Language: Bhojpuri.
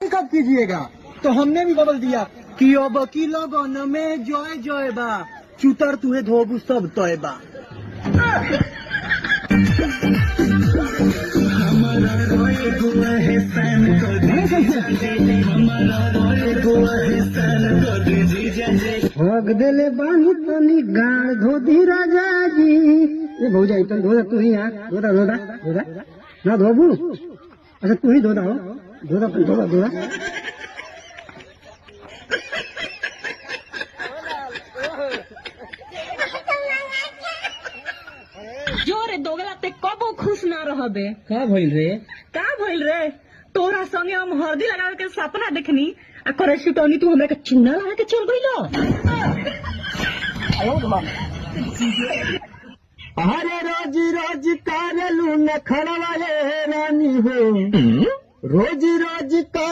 कब कीजिएगा? तो हमने भी बदल दिया कि अब की लगन में जय जय बा, चुतर तुहे धोबू सब तय बा। भोग देले बानी तनी गाड़ धोती राजा जी। ये भौजा इतना धोदा तू ही यहाँ धोदा धोदा धोदा ना धोबू। अच्छा तू ही धोदा हो, धोदा धोदा धोदा। जोरे दोगला ते कबो खुश ना रहबे। का भइल रे? का भइल रे? तोरा संगे हम हल्दी लगावे के सपना देखनी आ करे सुटौनी तू हमरा के चूना लगा के चल गइलो। अरे रोज रोज करलू न खड़वाले रानी हो, रोज रोज